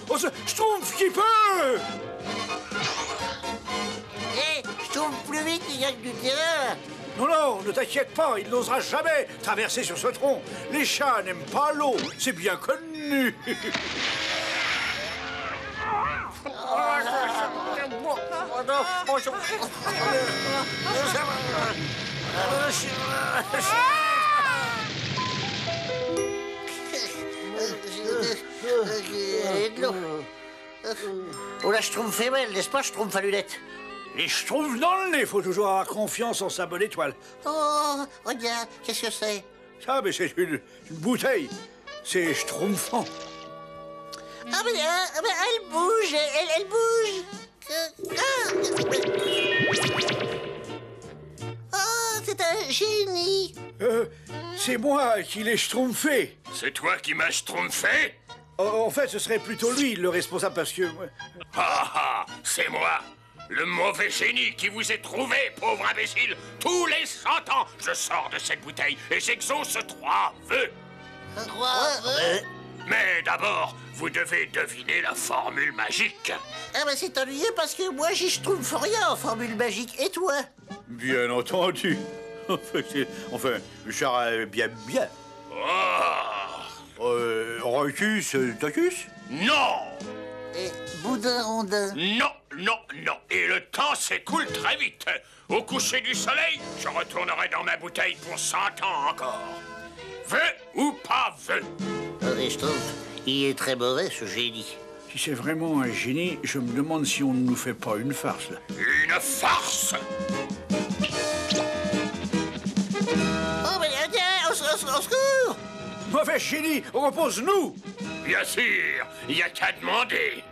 Oh, Schtroumpf qui peut! Hé, je trouve plus vite, il y a que du terrain. Non, non, ne t'inquiète pas, il n'osera jamais traverser sur ce tronc. Les chats n'aiment pas l'eau, c'est bien connu. Oh là, je trouve fait mal, n'est-ce pas, je trouve à lunettes? Les schtroumpfs dans le nez, faut toujours avoir confiance en sa bonne étoile. Oh, regarde, qu'est-ce que c'est? Ça, mais c'est une bouteille. C'est schtroumpfant. Ah, mais elle bouge, elle bouge. Oh, c'est un génie. C'est moi qui l'ai schtroumpfé. C'est toi qui m'as schtroumpfé? En fait, ce serait plutôt lui le responsable parce que... Ah ah, c'est moi, le mauvais génie qui vous ai trouvé, pauvre imbécile. Tous les 100 ans, je sors de cette bouteille et j'exauce 3 vœux. 3 vœux? Mais d'abord, vous devez deviner la formule magique. Ah, bah c'est ennuyeux parce que moi, je trouve rien en formule magique. Et toi? Bien entendu. Enfin, Charles, bien. Rocus, Tocus? Non! Et boudin rondin? Non. Et le temps s'écoule très vite. Au coucher du soleil, je retournerai dans ma bouteille pour 100 ans encore. Vœu ou pas vœu? Et je trouve, il est très mauvais, ce génie. Si c'est vraiment un génie, je me demande si on ne nous fait pas une farce, là. Une farce? Oh, mais tiens, au secours! Mauvais génie, repose-nous! Bien sûr, il n'y a qu'à demander.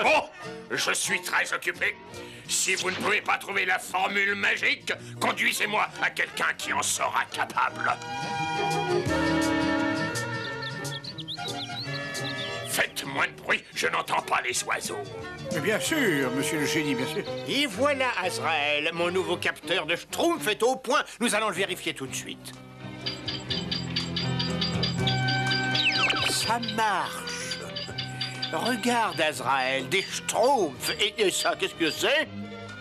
Bon, je suis très occupé. Si vous ne pouvez pas trouver la formule magique, conduisez-moi à quelqu'un qui en sera capable. Faites moins de bruit, je n'entends pas les oiseaux. Mais bien sûr, monsieur le génie, bien sûr. Et voilà, Azrael, mon nouveau capteur de Schtroumpf est au point. Nous allons le vérifier tout de suite. Ça marche. Regarde, Azrael, des Schtroumpfs. Et ça, qu'est-ce que c'est?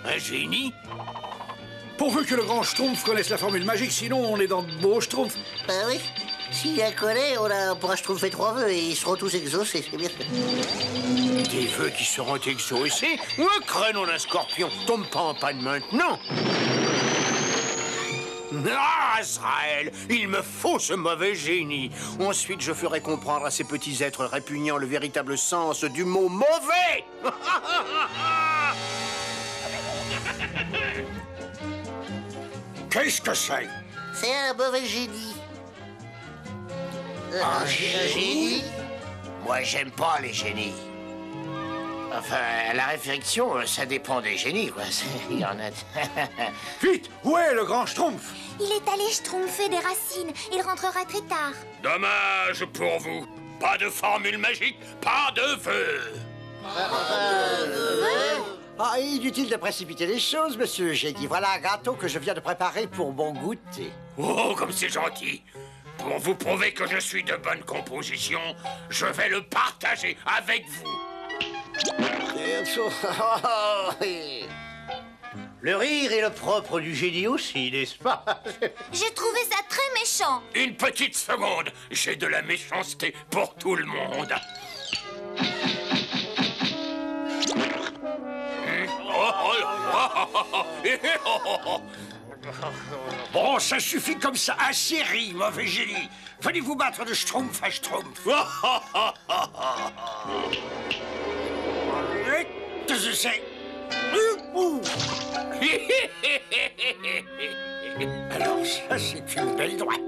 Un génie? Pourvu que le grand Schtroumpf connaisse la formule magique, sinon on est dans de beaux Schtroumpfs. Bah oui, s'il la connaît, on pourra Schtroumpfer 3 vœux et ils seront tous exaucés, c'est bien fait. Des vœux qui seront exaucés? Le créneau d'un scorpion tombe pas en panne maintenant. Ah, Azrael, il me faut ce mauvais génie. Ensuite, je ferai comprendre à ces petits êtres répugnants le véritable sens du mot mauvais. Qu'est-ce que c'est? C'est un mauvais génie. Un génie? Moi, j'aime pas les génies. Enfin, à la réflexion, ça dépend des génies, quoi. Il y en a... Vite, où est le grand Schtroumpf? Il est allé schtroumpfer des racines. Il rentrera très tard. Dommage pour vous. Pas de formule magique, pas de vœux. Ah, inutile de précipiter les choses, monsieur le génie. Voilà un gâteau que je viens de préparer pour mon goûter. Oh, comme c'est gentil. Pour vous prouver que je suis de bonne composition, je vais le partager avec vous. Le rire est le propre du génie aussi, n'est-ce pas? J'ai trouvé ça très méchant. Une petite seconde, j'ai de la méchanceté pour tout le monde. Bon, ça suffit comme ça. Assez ri, mauvais génie. Venez vous battre de Schtroumpf à Schtroumpf. Qu'est-ce que c'est? Alors ça, c'est une belle droite.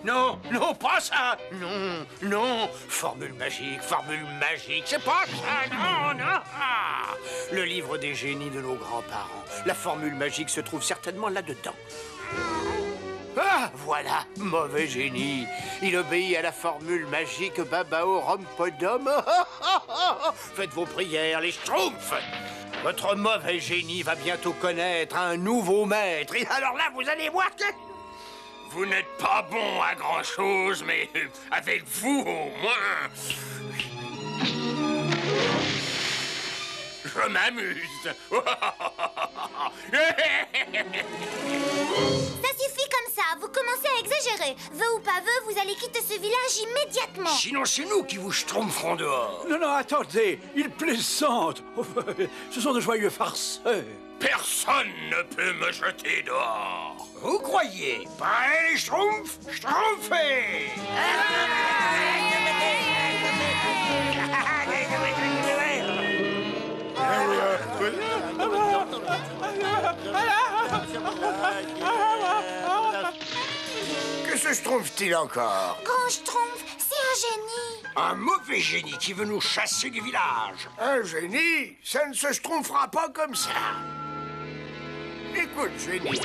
Non, non, pas ça. Non, formule magique, c'est pas ça, non. Le livre des génies de nos grands-parents. La formule magique se trouve certainement là-dedans. Ah, voilà, mauvais génie. Il obéit à la formule magique Babao Rompodom. Faites vos prières, les Schtroumpfs. Votre mauvais génie va bientôt connaître un nouveau maître. Et alors là, vous allez voir que... Vous n'êtes pas bon à grand-chose, mais avec vous, au moins... Je m'amuse. Ça suffit comme ça, vous commencez à exagérer. Veut ou pas veut, vous allez quitter ce village immédiatement. Sinon, c'est nous qui vous schtroumpferons dehors. Non, non, attendez, il plaisante. Ce sont de joyeux farceurs. Personne ne peut me jeter dehors. Vous croyez? Pareil, les schtroumpfs? Schtroumpfés! Que se schtroumpfe-t-il encore? Grand Schtroumpf, c'est un génie. Un mauvais génie qui veut nous chasser du village. Un génie? Ça ne se schtroumpfera pas comme ça. Écoute, génie,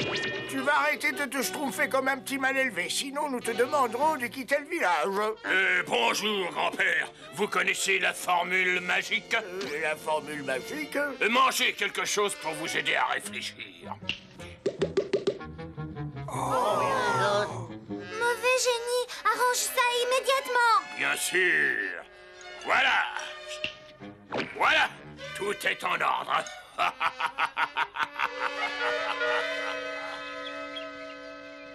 tu vas arrêter de te schtroumpfer comme un petit mal élevé, sinon nous te demanderons de quitter le village. Bonjour, grand-père. Vous connaissez la formule magique? La formule magique? Mangez quelque chose pour vous aider à réfléchir. Mauvais génie, arrange ça immédiatement. Bien sûr. Voilà. Voilà. Tout est en ordre.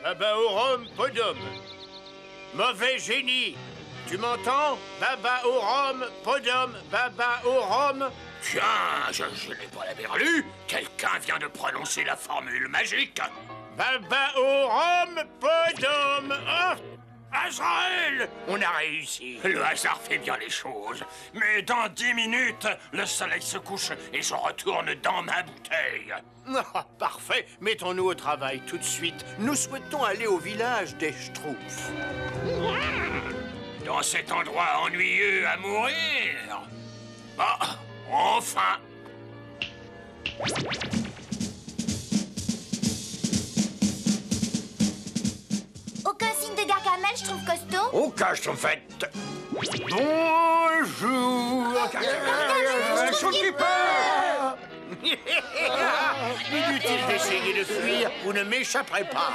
Babaorum podum. Mauvais génie. Tu m'entends? Babaorum podum. Babaorum. Tiens, je n'ai pas la berlue. Quelqu'un vient de prononcer la formule magique. Babaorum podum. Oh, Azraël! On a réussi. Le hasard fait bien les choses. Mais dans 10 minutes, le soleil se couche et je retourne dans ma bouteille. Ah, parfait. Mettons-nous au travail tout de suite. Nous souhaitons aller au village des Schtroumpfs. Dans cet endroit ennuyeux à mourir. Ah, enfin. Aucun signe de Gargamel, je trouve costaud. Aucun schtroumpfette. Bonjour. Un shopkeeper. Inutile d'essayer de fuir, vous ne m'échapperez pas.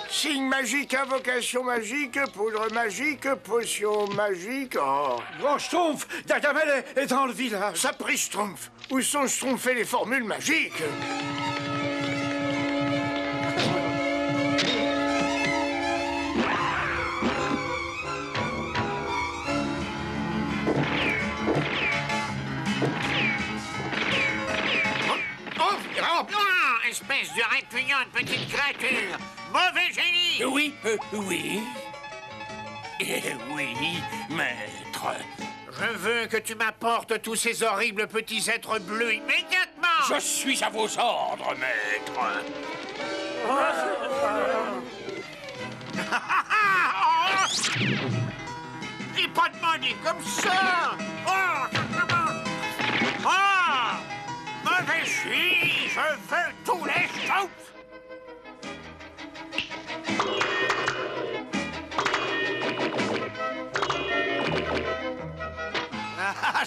Signe magique, invocation magique, poudre magique, potion magique. Oh. Grand Schtroumpf, Gargamel est dans le village. Sapri Schtroumpf, où sont schtroumpfées les formules magiques? Espèce de répugnante petite créature. Mauvais génie. Oui, oui. Oui, maître. Je veux que tu m'apportes tous ces horribles petits êtres bleus immédiatement. Je suis à vos ordres, maître. J'ai pas demandé comme ça. Mauvais génie, je veux tous les Schtroumpfs.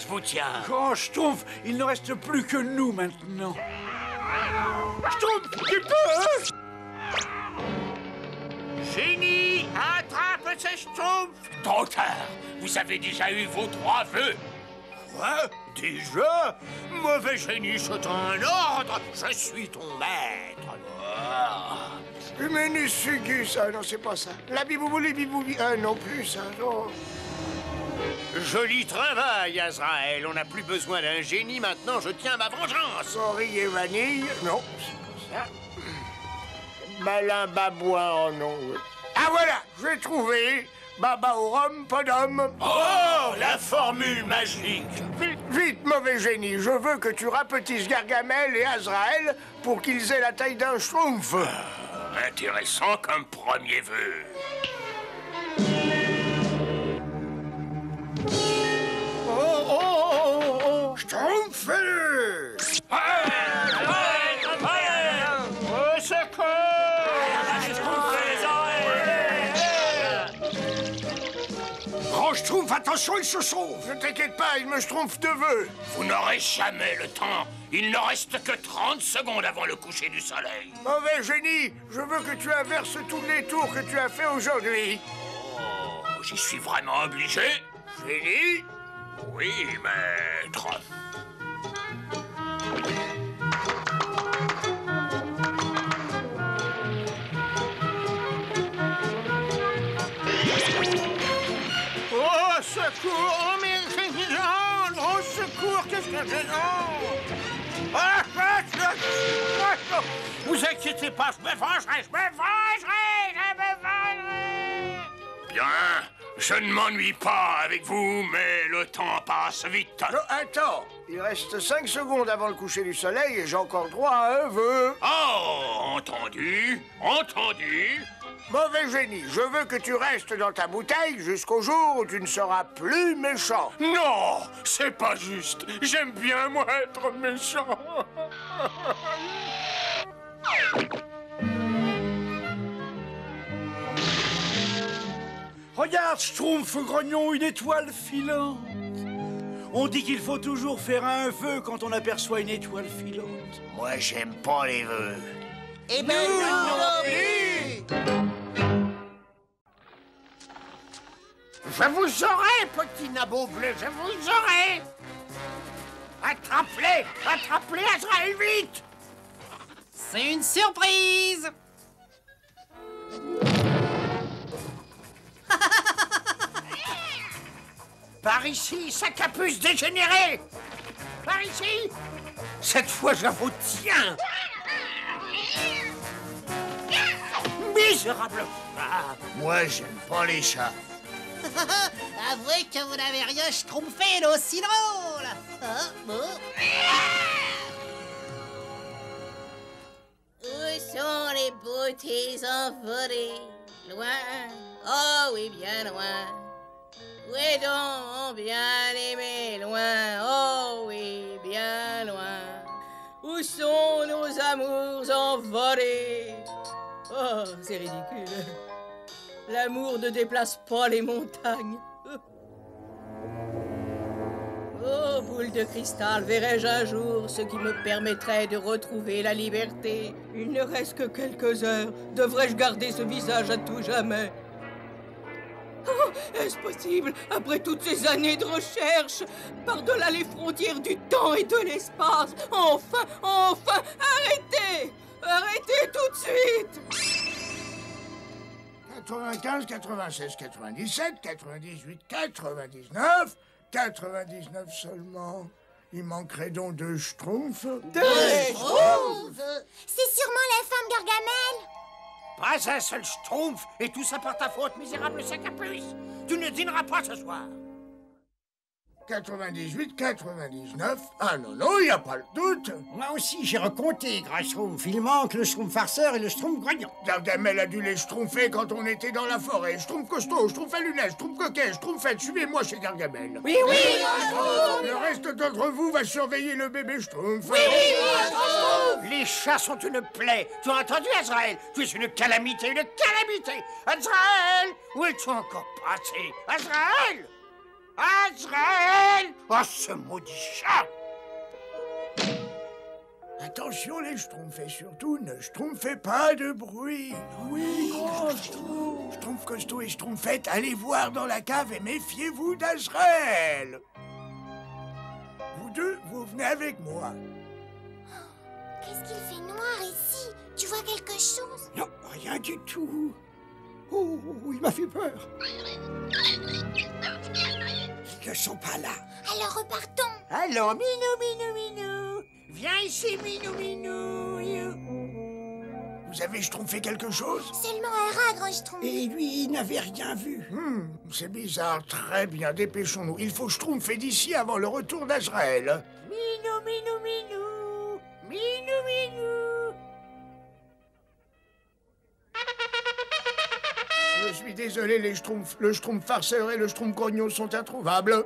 Je vous tiens. Grand Schtroumpf, il ne reste plus que nous maintenant. Schtroumpf, tu peux? Génie, attrape ces Schtroumpfs. Trop tard. Vous avez déjà eu vos 3 vœux. Quoi? Déjà? Mauvais génie, c'est un ordre. Je suis ton maître. Humanus fugus, ah non, c'est pas ça. La biboubouli biboubi, ah non plus ça, non. Joli travail, Azraël. On n'a plus besoin d'un génie, maintenant je tiens ma vengeance. Sorry et vanille, non, c'est pas ça. Malin babouin, oh non. Oui. Ah voilà, j'ai trouvé. Babaorum podum. Oh, la formule magique. Vite, vite, mauvais génie, je veux que tu rapetisses Gargamel et Azraël pour qu'ils aient la taille d'un schtroumpf. Intéressant comme premier vœu. Schtroumpf-le! Au secours! Grand Schtroumpf Schtroumpf, attention, il se sauve. Ne t'inquiète pas, il me schtroumpf de vœux. Vous n'aurez jamais le temps. Il ne reste que 30 secondes avant le coucher du soleil. Mauvais génie, je veux que tu inverses tous les tours que tu as fait aujourd'hui. Oh, j'y suis vraiment obligé. Génie? Oui, maître. Au secours! Oh, mais c'est gênant! Au secours, qu'est-ce que gênant! Vous inquiétez pas, je me vengerai, je me vengerai, je me vengerai! Bien, je ne m'ennuie pas avec vous, mais le temps passe vite. Non, attends, il reste 5 secondes avant le coucher du soleil et j'ai encore droit à un vœu. Oh, entendu, entendu. Mauvais génie, je veux que tu restes dans ta bouteille jusqu'au jour où tu ne seras plus méchant. Non, c'est pas juste. J'aime bien, moi, être méchant. Regarde, Schtroumpf grognon, une étoile filante. On dit qu'il faut toujours faire un vœu quand on aperçoit une étoile filante. Moi, j'aime pas les vœux. Eh ben non plus. Je vous aurai, petit nabot bleu, je vous aurai! Attrape-les! Attrape-les, Azraël, vite! C'est une surprise! Par ici, sac à puce dégénéré! Par ici! Cette fois, je vous tiens! Misérable chat! Moi, j'aime pas les chats. Avouez que vous n'avez rien schtroumpfé d'aussi drôle. Bon. Où sont les beautés envolées? Loin, oh oui, bien loin. Où est donc bien aimé? Loin, oh oui, bien loin. Où sont nos amours envolés? Oh, c'est ridicule. L'amour ne déplace pas les montagnes. Oh, boule de cristal, verrai-je un jour ce qui me permettrait de retrouver la liberté? Il ne reste que quelques heures. Devrais-je garder ce visage à tout jamais? Oh, est-ce possible, après toutes ces années de recherche, par-delà les frontières du temps et de l'espace? Enfin, enfin, arrêtez! Arrêtez tout de suite! 95, 96, 97, 98, 99, 99 seulement. Il manquerait donc 2 schtroumpfs. C'est sûrement la femme Gargamel. Pas un seul schtroumpf, et tout ça par ta faute, misérable sac à puce! Tu ne dîneras pas ce soir! 98, 99. Ah non, non, il n'y a pas le doute. Moi aussi, j'ai recompté, grâce Schtroumpf. Il manque le Schtroumpf farceur et le Schtroumpf grognon. Gargamel a dû les schtroumpfer quand on était dans la forêt. Schtroumpf costaud, schtroumpf à lunettes, schtroumpf coquet, schtroumpfette. Suivez-moi chez Gargamel. Oui, oui! Le reste d'entre vous va surveiller le bébé schtroumpf. Les chats sont une plaie. Tu as entendu, Azraël? Tu es une calamité, une calamité! Azraël! Où es-tu encore passé? Azraël! Azraël! Oh, ce maudit chat! Attention les schtroumpfs, et surtout ne schtroumpfez pas de bruit. Oui, schtroumpf costaud et schtroumpfette, allez voir dans la cave et méfiez-vous d'Azraël. Vous deux, vous venez avec moi. Qu'est-ce qu'il fait noir ici? Tu vois quelque chose? Non, rien du tout. Oh, il m'a fait peur. Ils ne sont pas là. Alors repartons. Allons, Minou, Minou, Minou! Viens ici, Minou, Minou! Vous avez schtroumpfé quelque chose? Seulement un rat, grand Schtroumpf. Et lui, il n'avait rien vu. C'est bizarre. Très bien, dépêchons-nous. Il faut schtroumpfer d'ici avant le retour d'Azraël. Minou, Minou, Minou! Minou, Minou! Je suis désolé, les schtroumpfs. Le schtroumpf farceur et le schtroumpf grognon sont introuvables.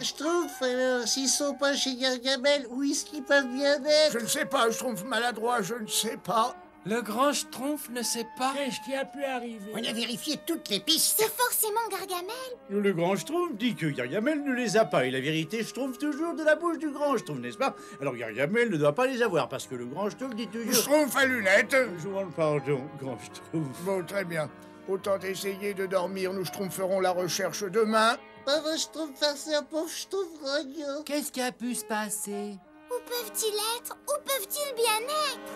Schtroumpf, alors, s'ils sont pas chez Gargamel, où est-ce qu'ils peuvent bien être? Je ne sais pas, schtroumpf maladroit, je ne sais pas. Le grand Schtroumpf ne sait pas. Qu'est-ce qui a pu arriver? On a vérifié toutes les pistes. C'est forcément Gargamel. Le grand Schtroumpf dit que Gargamel ne les a pas. Et la vérité se trouve toujours de la bouche du grand Schtroumpf, n'est-ce pas? Alors Gargamel ne doit pas les avoir, parce que le grand Schtroumpf dit toujours... Schtroumpf à lunettes. Je vous demande pardon, grand Schtroumpf. Bon, très bien. Autant essayer de dormir, nous Schtroumpferons la recherche demain. Pauvre Schtroumpf farceur, pauvre Schtroumpf grognon. Qu'est-ce qui a pu se passer? Où peuvent-ils être? Où peuvent-ils bien être?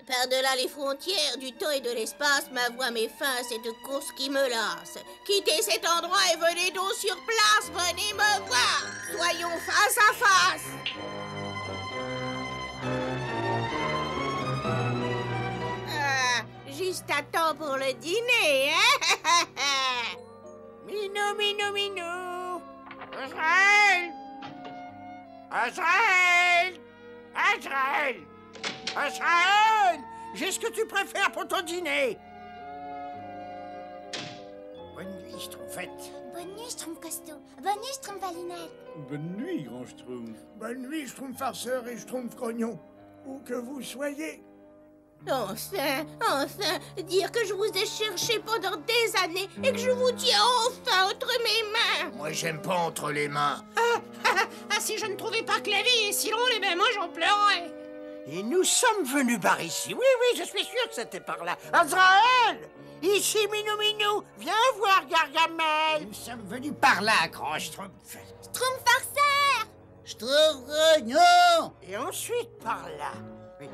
Par-delà les frontières du temps et de l'espace, ma voix met fin à cette course qui me lasse. Quittez cet endroit et venez donc sur place, venez me voir. Soyons face à face. Ah, juste à temps pour le dîner, hein? Minou, minou, minou. Azraël. Azraël. Azraël. Azraël, j'ai ce que tu préfères pour ton dîner. Bonne nuit, Schtroumpfette. Bonne nuit, Schtroumpf costaud. Bonne nuit, Schtroumpf à lunettes. Bonne nuit, grand Schtroumpf. Bonne nuit, Schtroumpf farceur et Schtroumpf grognon. Où que vous soyez. Enfin, dire que je vous ai cherché pendant des années et que je vous tiens enfin entre mes mains. Moi, j'aime pas entre les mains. Ah, si je ne trouvais pas que la vie est si drôle, eh ben moi j'en pleurerais. Et nous sommes venus par ici. Oui, oui, je suis sûr que c'était par là. Azraël, ici, Minou Minou, viens voir Gargamel. Nous sommes venus par là, grand Schtroumpf. Schtroumpf farceur! Schtroumpf grognon. Et ensuite par là.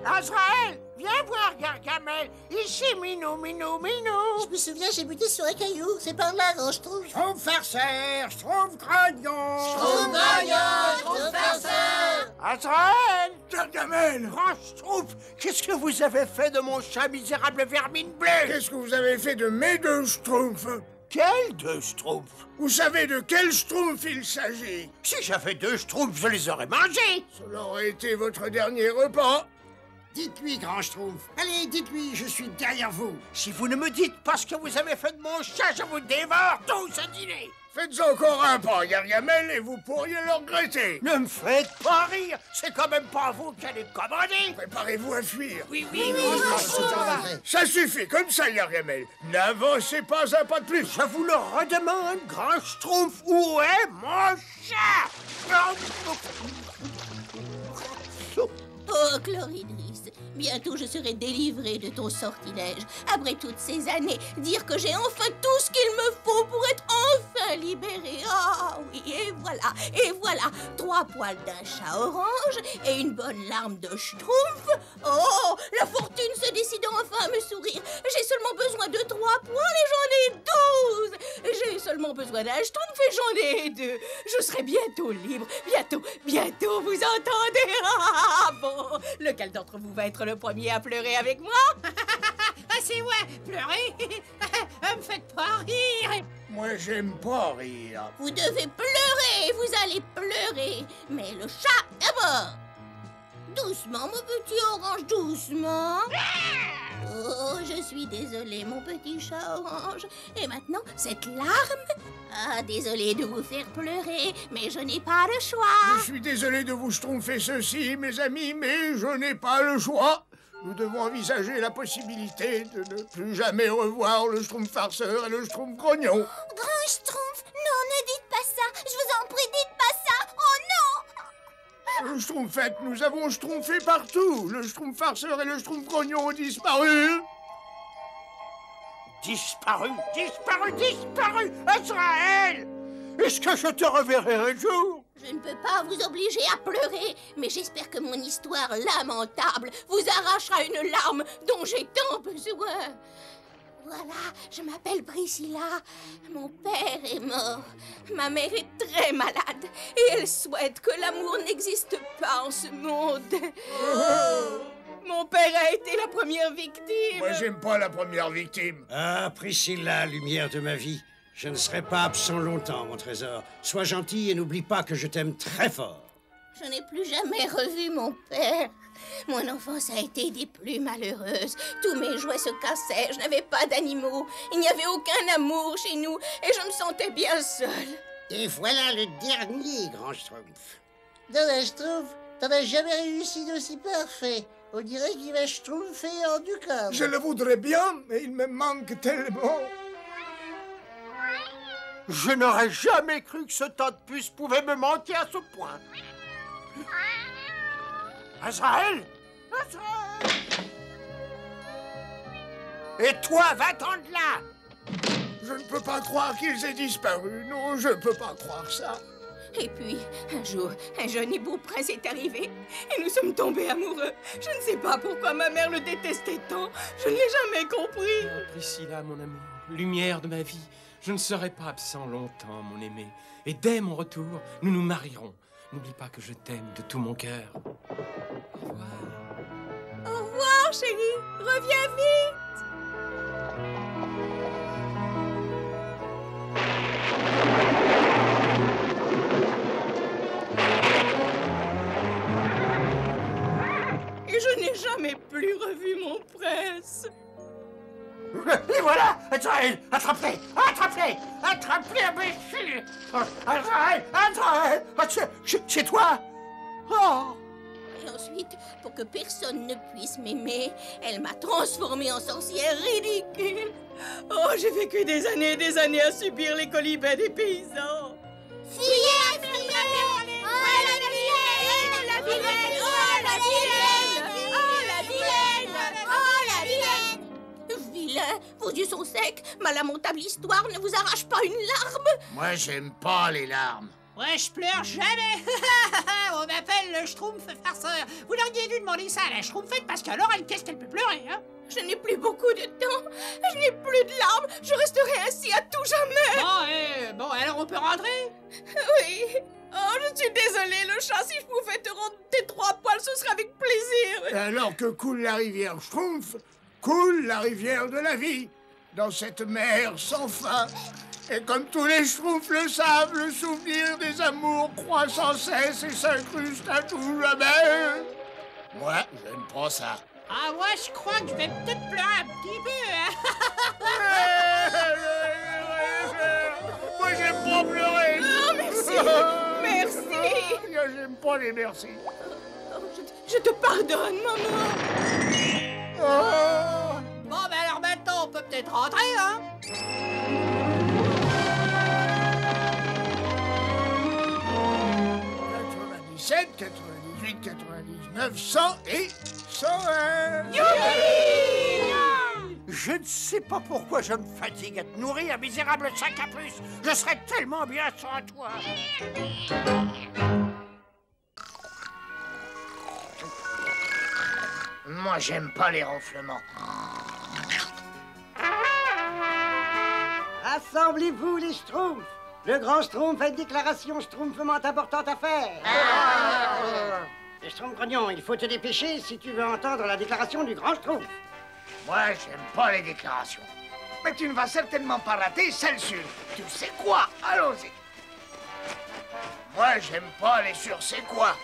Azraël, viens voir Gargamel. Ici, Minou Minou Minou. Je me souviens, j'ai buté sur un caillou. C'est par là, grand Schtroumpf. Schtroumpf farceur, Schtroumpf grognon. Schtroumpf grognon, Schtroumpf farceur. Azraël, Gargamel. grand Schtroumpf, qu'est-ce que vous avez fait de mon chat misérable vermine bleue? Qu'est-ce que vous avez fait de mes deux Schtroumpfs? Quel deux Schtroumpfs? Vous savez de quel Schtroumpf il s'agit? Si j'avais deux Schtroumpfs, je les aurais mangés. Cela aurait été votre dernier repas. Dites-lui, grand Schtroumpf. Allez, dites-lui, je suis derrière vous. Si vous ne me dites pas ce que vous avez fait de mon chat, je vous dévore tous à dîner. Faites encore un pas, Gargamel, et vous pourriez le regretter. Ne me faites pas rire, c'est quand même pas vous qui allez commander. Préparez-vous à fuir. Oui, Ça suffit, comme ça, Gargamel. N'avancez pas un pas de plus. Je vous le redemande, grand Schtroumpf, où est mon chat? Oh, Chloridris, bientôt je serai délivrée de ton sortilège. Après toutes ces années, dire que j'ai enfin tout ce qu'il me faut pour être enfin libérée. Ah oui, et voilà, 3 poils d'un chat orange et une bonne larme de Schtroumpf. Oh, la fortune se décide enfin à me sourire. J'ai seulement besoin de 3 poils et j'en ai 12. J'ai seulement besoin d'un Schtroumpf et j'en ai 2. Je serai bientôt libre. Bientôt, vous entendez? Ah bon. Lequel d'entre vous va être le premier à pleurer avec moi? Ah, c'est moi, pleurer. Me faites pas rire. Moi, j'aime pas rire. Vous devez pleurer, vous allez pleurer. Mais le chat d'abord. Doucement, mon petit orange, doucement. Oh, je suis désolée, mon petit chat orange. Et maintenant, cette larme? Ah, désolée de vous faire pleurer, mais je n'ai pas le choix. Je suis désolé de vous schtroumpfer ceci, mes amis, mais je n'ai pas le choix. Nous devons envisager la possibilité de ne plus jamais revoir le Schtroumpf farceur et le Schtroumpf grognon. Grand Schtroumpf, non, ne dites pas ça. Je vous en prie, dites pas ça. Oh non! Schtroumpfette, nous avons schtroumpfé partout. Le Schtroumpf farceur et le Schtroumpf grognon ont disparu. Disparu, Azraël! Est-ce que je te reverrai un jour? Je ne peux pas vous obliger à pleurer, mais j'espère que mon histoire lamentable vous arrachera une larme dont j'ai tant besoin. Voilà, je m'appelle Priscilla. Mon père est mort. Ma mère est très malade et elle souhaite que l'amour n'existe pas en ce monde. Mon père a été la première victime. Moi, j'aime pas la première victime. Ah, Priscilla, lumière de ma vie. Je ne serai pas absent longtemps, mon trésor. Sois gentil et n'oublie pas que je t'aime très fort. Je n'ai plus jamais revu mon père. Mon enfance a été des plus malheureuses. Tous mes jouets se cassaient, je n'avais pas d'animaux. Il n'y avait aucun amour chez nous et je me sentais bien seule. Et voilà le dernier grand Schtroumpf. Dans un Schtroumpf, t'en as jamais réussi d'aussi parfait. On dirait qu'il va schtroumpfer en du corps. Je le voudrais bien, mais il me manque tellement. Je n'aurais jamais cru que ce tas de puces pouvait me manquer à ce point. Azraël! Azraël! Et toi, va-t'en de là! Je ne peux pas croire qu'ils aient disparu. Non, je ne peux pas croire ça. Et puis, un jour, un jeune et beau prince est arrivé et nous sommes tombés amoureux. Je ne sais pas pourquoi ma mère le détestait tant. Je ne l'ai jamais compris. Oh, Priscilla, mon amour, lumière de ma vie, je ne serai pas absent longtemps, mon aimé. Et dès mon retour, nous nous marierons. N'oublie pas que je t'aime de tout mon cœur. Au revoir. Au revoir, chérie. Reviens vite. Et je n'ai jamais plus revu mon prince. Et voilà! Azraël! Attrape-les! Attrape-les! Attrape-les, imbécile! Azraël! Azraël! C'est toi? Oh! Et ensuite, pour que personne ne puisse m'aimer, elle m'a transformée en sorcière ridicule. Oh, j'ai vécu des années et des années à subir les colibets des paysans. Fuyez, fuyez! Oh, la vilaine! La vilaine! Oh, la vilaine! Oh, la vilaine! Oh, la vilaine! Vilain, vos yeux sont secs, ma lamentable histoire ne vous arrache pas une larme. Moi, j'aime pas les larmes. Ouais, je pleure jamais. On m'appelle le Schtroumpf farceur. Vous l'auriez dû demander ça à la Schtroumpfette parce qu'alors, qu'est-ce qu'elle peut pleurer, hein? Je n'ai plus beaucoup de temps. Je n'ai plus de larmes. Je resterai ainsi à tout jamais. Bon, alors on peut rentrer? Oui. Oh, je suis désolée, le chat. Si je pouvais te rendre tes 3 poils, ce serait avec plaisir. Et alors que coule la rivière Schtroumpf, coule la rivière de la vie, dans cette mer sans fin. Et comme tous les Schtroumpfs le savent, le souvenir des amours croît sans cesse et s'incruste à tout jamais. Moi, j'aime pas ça. Ah, moi, je crois que je vais peut-être pleurer un petit peu, hein? Moi, j'aime pas pleurer. Oh, merci. Merci. J'aime pas les merci. Oh, je te pardonne, maman. Oh. Bon, ben alors maintenant, on peut peut-être rentrer, hein? 97, 98, 99, 100 et 101. Je ne sais pas pourquoi je me fatigue à te nourrir, misérable sac à puce. Je serais tellement bien sans toi. Moi, j'aime pas les ronflements. Rassemblez-vous, les Schtroumpfs. Le grand Schtroumpf a une déclaration schtroumpfement importante à faire. Les Schtroumpfs grognons, il faut te dépêcher si tu veux entendre la déclaration du grand Schtroumpf. Moi, j'aime pas les déclarations. Mais tu ne vas certainement pas rater celle-ci. Tu sais quoi? Allons-y. Moi, j'aime pas les c'est quoi.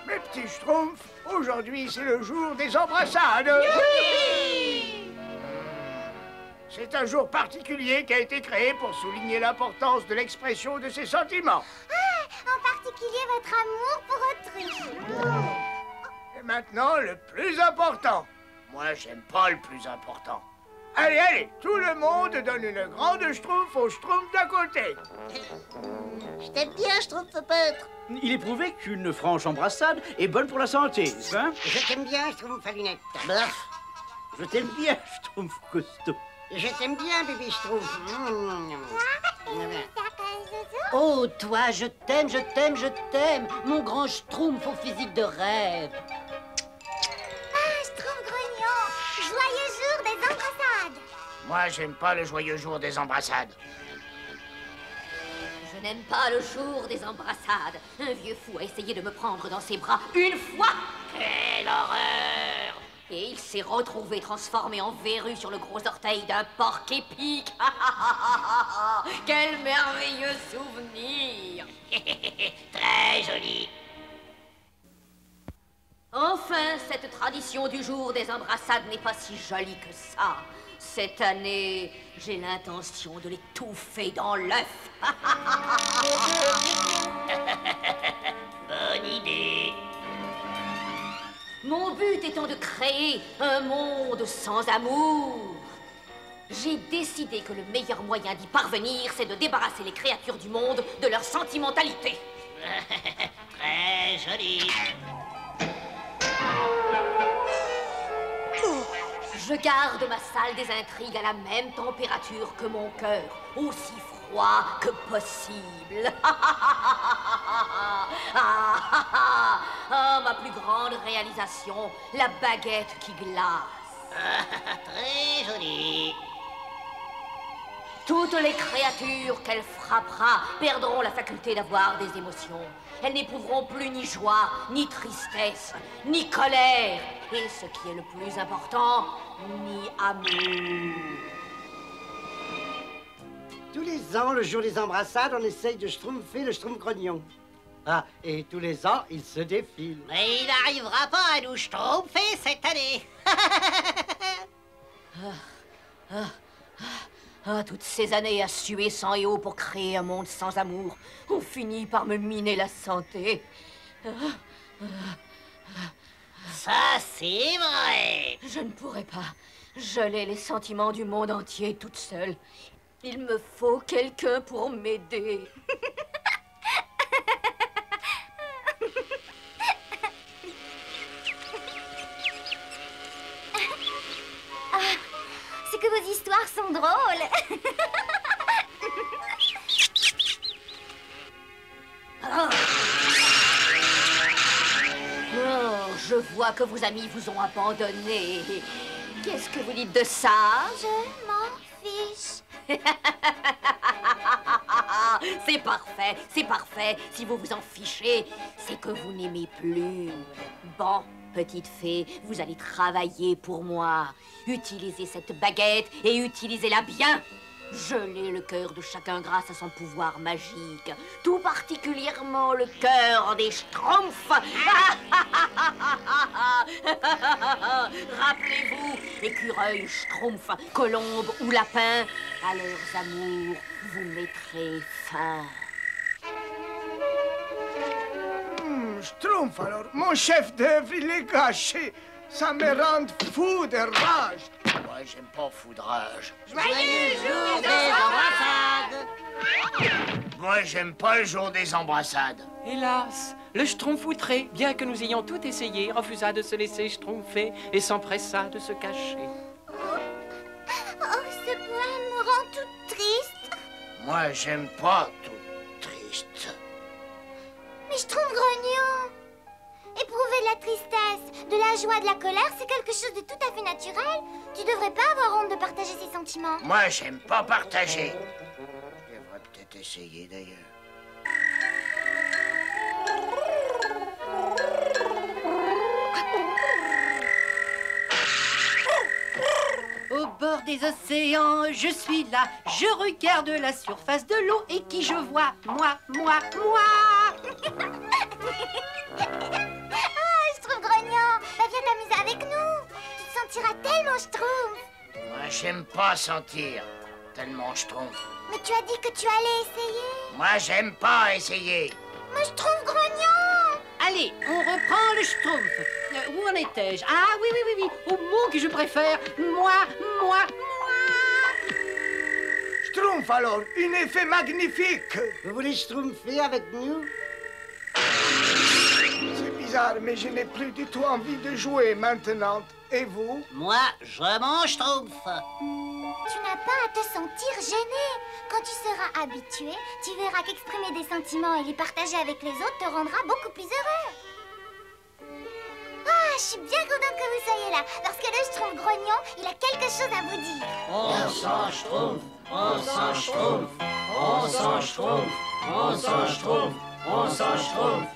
Mes petits Schtroumpfs, aujourd'hui, c'est le jour des embrassades. C'est un jour particulier qui a été créé pour souligner l'importance de l'expression de ses sentiments. En particulier votre amour pour autrui. Et maintenant, le plus important. Moi, j'aime pas le plus important. Allez, allez, tout le monde donne une grande Schtroumpf au Schtroumpf d'à côté. Je t'aime bien, Schtroumpf-pêtre. Il est prouvé qu'une franche embrassade est bonne pour la santé, n'est-ce pas? Je t'aime bien, Schtroumpf à lunettes. Je t'aime bien, Schtroumpf costaud. Je t'aime bien, bébé Schtroumpf. Oh, toi, je t'aime, je t'aime, je t'aime. Mon grand Schtroumpf au physique de rêve. Ah, Schtroumpf grognon. Joyeux jour des embrassades. Moi, j'aime pas le joyeux jour des embrassades. Je n'aime pas le jour des embrassades. Un vieux fou a essayé de me prendre dans ses bras une fois. Quelle horreur! Et il s'est retrouvé transformé en verrue sur le gros orteil d'un porc épic. Quel merveilleux souvenir! Très joli. Enfin, cette tradition du jour des embrassades n'est pas si jolie que ça. Cette année, j'ai l'intention de l'étouffer dans l'œuf. Bonne idée. Mon but étant de créer un monde sans amour. J'ai décidé que le meilleur moyen d'y parvenir, c'est de débarrasser les créatures du monde de leur sentimentalité. Très joli. Je garde ma salle des intrigues à la même température que mon cœur, aussi froid que possible. Ma plus grande réalisation, la baguette qui glace. Très joli. Toutes les créatures qu'elle frappera perdront la faculté d'avoir des émotions. Elles n'éprouveront plus ni joie, ni tristesse, ni colère. Et ce qui est le plus important, ni amour. Tous les ans, le jour des embrassades, on essaye de schtroumpfer le schtroumpf-grognon. Ah, et tous les ans, il se défile. Mais il n'arrivera pas à nous schtroumpfer cette année. Toutes ces années à suer sang et eau pour créer un monde sans amour ont fini par me miner la santé. Ça, c'est vrai. Je ne pourrais pas geler les sentiments du monde entier toute seule. Il me faut quelqu'un pour m'aider. C'est que vos histoires sont drôles. Oh, je vois que vos amis vous ont abandonné. Qu'est-ce que vous dites de ça? Je m'en fiche. C'est parfait, c'est parfait. Si vous vous en fichez, c'est que vous n'aimez plus. Bon, petite fée, vous allez travailler pour moi. Utilisez cette baguette et utilisez-la bien. Gelez le cœur de chacun grâce à son pouvoir magique. Tout particulièrement le cœur des Schtroumpfs. Rappelez-vous, écureuil, Schtroumpf, colombe ou lapin, à leurs amours, vous mettrez fin. Schtroumpf, alors, mon chef d'œuvre, il est gâché. Ça me rend fou de rage. Moi, j'aime pas foudrage. Joyeux jour des embrassades. Moi, j'aime pas le jour des embrassades. Hélas, le schtroumpf outré, bien que nous ayons tout essayé, refusa de se laisser schtroumpfer et s'empressa de se cacher. Oh, ce poème me rend toute triste. Moi, j'aime pas tout triste. Mais je trouve grognon. Éprouver de la tristesse, de la joie, de la colère, c'est quelque chose de tout à fait naturel. Tu devrais pas avoir honte de partager ses sentiments. Moi, j'aime pas partager. Je devrais peut-être essayer, d'ailleurs. Au bord des océans, je suis là. Je regarde la surface de l'eau et qui je vois? Moi. Je trouve grognon. Bah, viens t'amuser avec nous. Tu te sentiras tellement schtroumpf. Moi, j'aime pas sentir tellement je trouve. Mais tu as dit que tu allais essayer. Moi, j'aime pas essayer. Mais je trouve grognon. Allez, on reprend le schtroumpf. Où en étais-je? Ah oui. Au mot que je préfère. Moi. Schtroumpf, alors, un effet magnifique. Vous voulez schtroumpfer avec nous? C'est bizarre, mais je n'ai plus du tout envie de jouer maintenant. Et vous? Moi, je m'en schtroumpf. Tu n'as pas à te sentir gêné. Quand tu seras habitué, tu verras qu'exprimer des sentiments et les partager avec les autres te rendra beaucoup plus heureux. Ah, je suis bien contente que vous soyez là, parce que le schtroumpf grognon, il a quelque chose à vous dire. On s'en schtroumpf, on s'en schtroumpf, on s'en schtroumpf, on s'en schtroumpf, on s'en schtroumpf.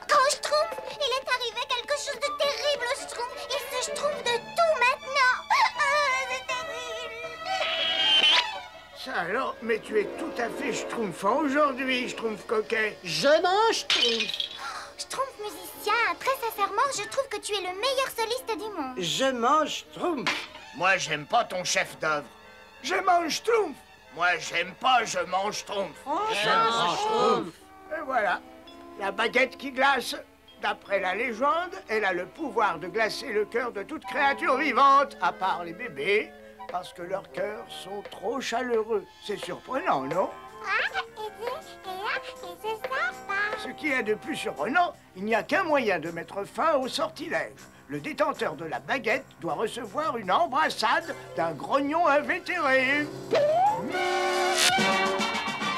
Quand Schtroumpf, il est arrivé quelque chose de terrible au Schtroumpf. Il se schtroumpf de tout maintenant. C'est terrible. Ça alors, mais tu es tout à fait schtroumpfant aujourd'hui, schtroumpf coquet. Je m'en schtroumpf. Schtroumpf musicien, très sincèrement, je trouve que tu es le meilleur soliste du monde. Je mange schtroumpf. Moi, j'aime pas ton chef d'œuvre. Je mange schtroumpf. Moi, j'aime pas, je mange schtroumpf. Je m'en schtroumpf. Et voilà. La baguette qui glace. D'après la légende, elle a le pouvoir de glacer le cœur de toute créature vivante, à part les bébés, parce que leurs cœurs sont trop chaleureux. C'est surprenant, non? Ce qui est de plus surprenant, il n'y a qu'un moyen de mettre fin au sortilège. Le détenteur de la baguette doit recevoir une embrassade d'un grognon invétéré.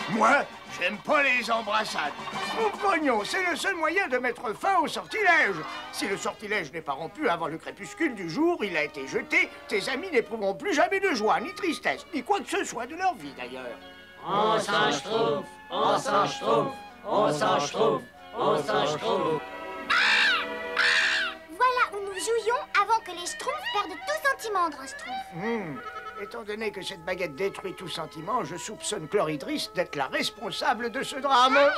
Moi, j'aime pas les embrassades. Mon grognon, c'est le seul moyen de mettre fin au sortilège. Si le sortilège n'est pas rompu avant le crépuscule du jour, il a été jeté, tes amis n'éprouveront plus jamais de joie, ni tristesse, ni quoi que ce soit de leur vie d'ailleurs. On s'en schtroumpf, on s'en schtroumpf, on s'en schtroumpf, on s'en schtroumpf. Voilà où nous jouions avant que les Schtroumpfs perdent tout sentiment, grand Schtroumpf. Étant donné que cette baguette détruit tout sentiment, je soupçonne Chloridris d'être la responsable de ce drame. Oh,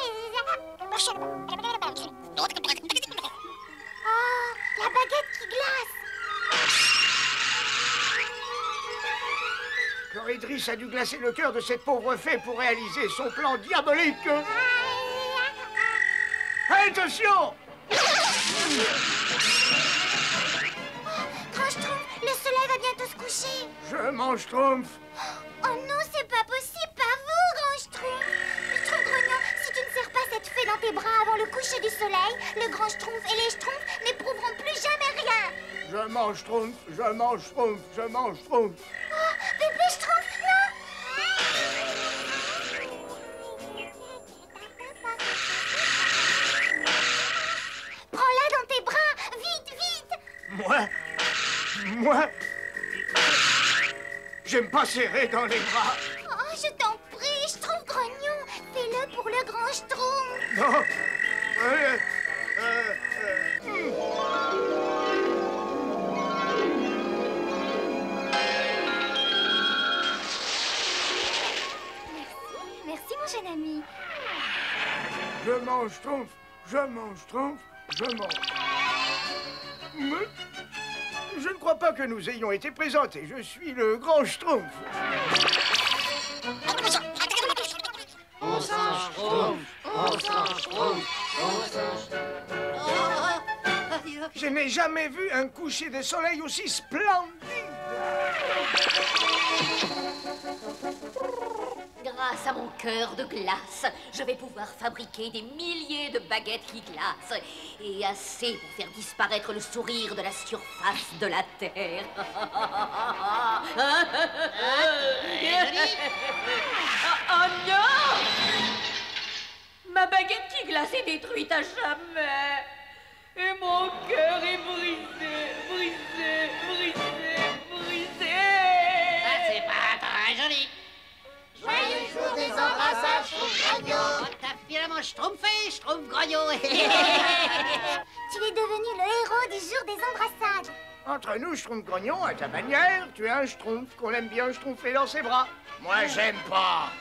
la baguette qui glace. Chloridris a dû glacer le cœur de cette pauvre fée pour réaliser son plan diabolique. Attention! Grand Schtroumpf, le soleil va bientôt se coucher. Je mange Schtroumpf. Oh non, c'est pas possible, pas vous, grand Schtroumpf. Schtroumpf grognon, si tu ne serres pas cette fée dans tes bras avant le coucher du soleil, le grand Schtroumpf et les Schtroumpfs n'éprouveront plus jamais rien. Je mange Schtroumpf, je mange Schtroumpf, je mange Schtroumpf. Oh, bébé Schtroumpf, non! Prends-la dans tes bras, vite, vite! Moi, j'aime pas serrer dans les bras. Oh, je t'en prie, Schtroumpf grognon, fais-le pour le grand Schtroumpf. Non. Merci, mon jeune ami. Je mange Schtroumpf, je mange Schtroumpf, je mange. Mais je ne crois pas que nous ayons été présentés. Je suis le grand Schtroumpf. On s'en schtroumpf, on s'en schtroumpf, on s'en schtroumpf. Je n'ai jamais vu un coucher de soleil aussi splendide. Grâce à mon cœur de glace, je vais pouvoir fabriquer des milliers de baguettes qui glacent. Et assez pour faire disparaître le sourire de la surface de la Terre. Oh non! Ma baguette qui glace est détruite à jamais. Et mon cœur est brisé, brisé, brisé, brisé. Ça, c'est pas très joli. Joyeux jour des embrassades, Schtroumpf grognon. T'as finalement schtroumpfé, Schtroumpf grognon. Tu es devenu le héros du jour des embrassades. Entre nous, Schtroumpf grognon, à ta manière, tu es un Schtroumpf qu'on aime bien schtroumpfer dans ses bras. Moi, j'aime pas.